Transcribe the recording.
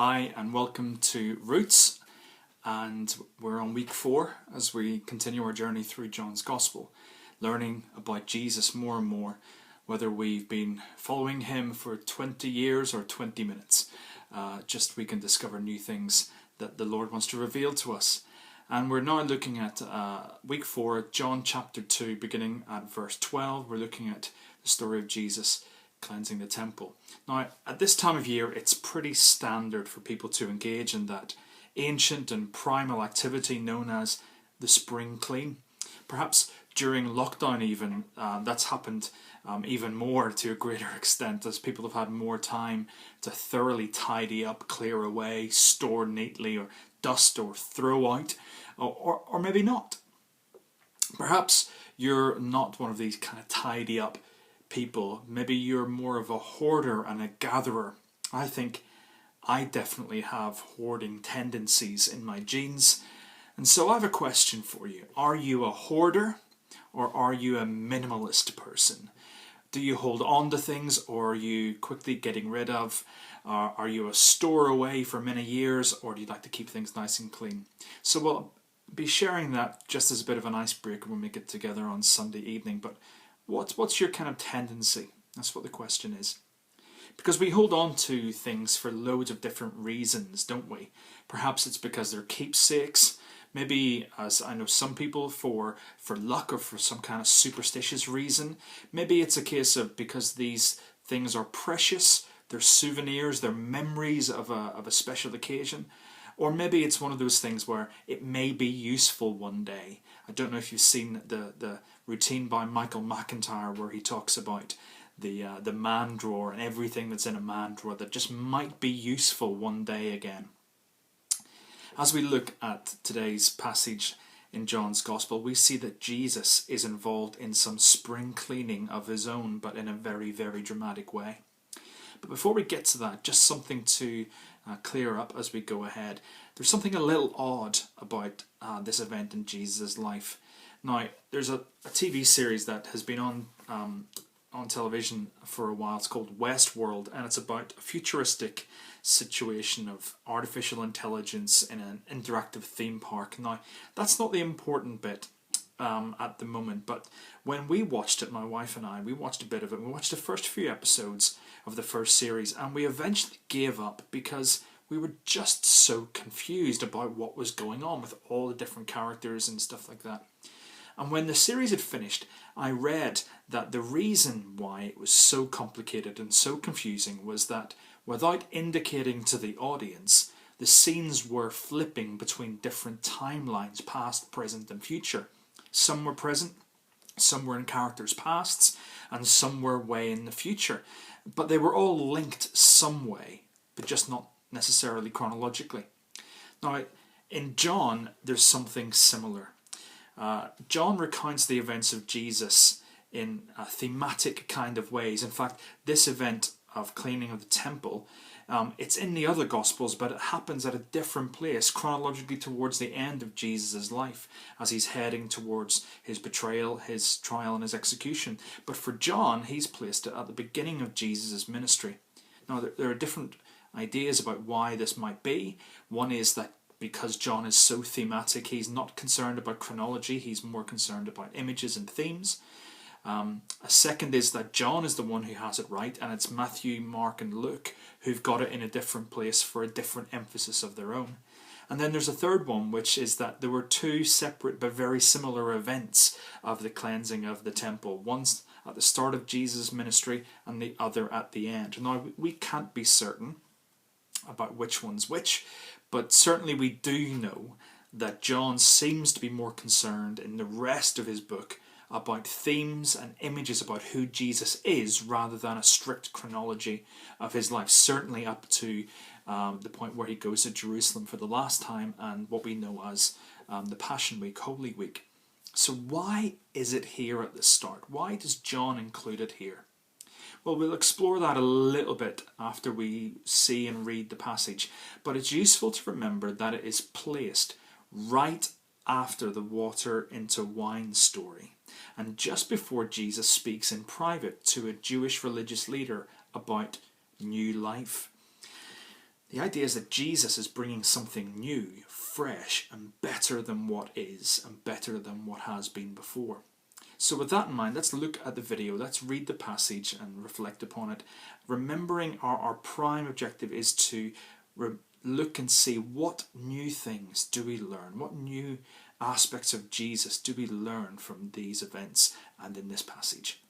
Hi and welcome to Roots, and we're on week 4 as we continue our journey through John's Gospel, learning about Jesus more and more, whether we've been following him for 20 years or 20 minutes. Just we can discover new things that the Lord wants to reveal to us. And we're now looking at week 4, John chapter 2, beginning at verse 12. We're looking at the story of Jesus cleansing the temple. Now, at this time of year, it's pretty standard for people to engage in that ancient and primal activity known as the spring clean. Perhaps during lockdown even, that's happened even more to a greater extent as people have had more time to thoroughly tidy up, clear away, store neatly, or dust or throw out, or maybe not. Perhaps you're not one of these kind of tidy up people. Maybe you're more of a hoarder and a gatherer. I think I definitely have hoarding tendencies in my genes. And so I have a question for you. Are you a hoarder or are you a minimalist person? Do you hold on to things or are you quickly getting rid of? Are you a stowaway for many years or do you like to keep things nice and clean? So we'll be sharing that just as a bit of an icebreaker when we get together on Sunday evening. But what's your kind of tendency? That's what the question is. Because we hold on to things for loads of different reasons, don't we? Perhaps it's because they're keepsakes. Maybe, as I know some people, for luck or for some kind of superstitious reason. Maybe it's a case of because these things are precious, they're souvenirs, they're memories of a special occasion. Or maybe it's one of those things where it may be useful one day. I don't know if you've seen the routine by Michael McIntyre where he talks about the man drawer and everything that's in a man drawer that just might be useful one day again. As we look at today's passage in John's Gospel, we see that Jesus is involved in some spring cleaning of his own, but in a very, very dramatic way. But before we get to that, just something to clear up as we go ahead. There's something a little odd about this event in Jesus' life. Now, there's a TV series that has been on television for a while. It's called Westworld, and it's about a futuristic situation of artificial intelligence in an interactive theme park. Now, that's not the important bit at the moment, but when we watched it, my wife and I, we watched a bit of it. We watched the first few episodes of the first series, and we eventually gave up because we were just so confused about what was going on with all the different characters and stuff like that. And when the series had finished, I read that the reason why it was so complicated and so confusing was that without indicating to the audience, the scenes were flipping between different timelines, past, present and future. Some were present, some were in characters' pasts, and some were way in the future. But they were all linked some way, but just not necessarily chronologically. Now, in John, there's something similar. John recounts the events of Jesus in thematic kind of ways. In fact, this event of cleaning of the temple, it's in the other Gospels, but it happens at a different place, chronologically towards the end of Jesus' life, as he's heading towards his betrayal, his trial and his execution. But for John, he's placed it at the beginning of Jesus' ministry. Now, there are different ideas about why this might be. One is that because John is so thematic, he's not concerned about chronology, he's more concerned about images and themes. A second is that John is the one who has it right, and it's Matthew, Mark and Luke who've got it in a different place for a different emphasis of their own. And then there's a third one, which is that there were two separate but very similar events of the cleansing of the temple. One's at the start of Jesus' ministry and the other at the end. Now, we can't be certain about which one's which, but certainly we do know that John seems to be more concerned in the rest of his book about themes and images about who Jesus is rather than a strict chronology of his life, certainly up to the point where he goes to Jerusalem for the last time and what we know as the Passion Week, Holy Week. So why is it here at the start? Why does John include it here? Well, we'll explore that a little bit after we see and read the passage, but it's useful to remember that it is placed right after the water into wine story, and just before Jesus speaks in private to a Jewish religious leader about new life. The idea is that Jesus is bringing something new, fresh, and better than what is, and better than what has been before. So with that in mind, let's look at the video, let's read the passage and reflect upon it, remembering our prime objective is to look and see what new things do we learn, what new aspects of Jesus do we learn from these events and in this passage.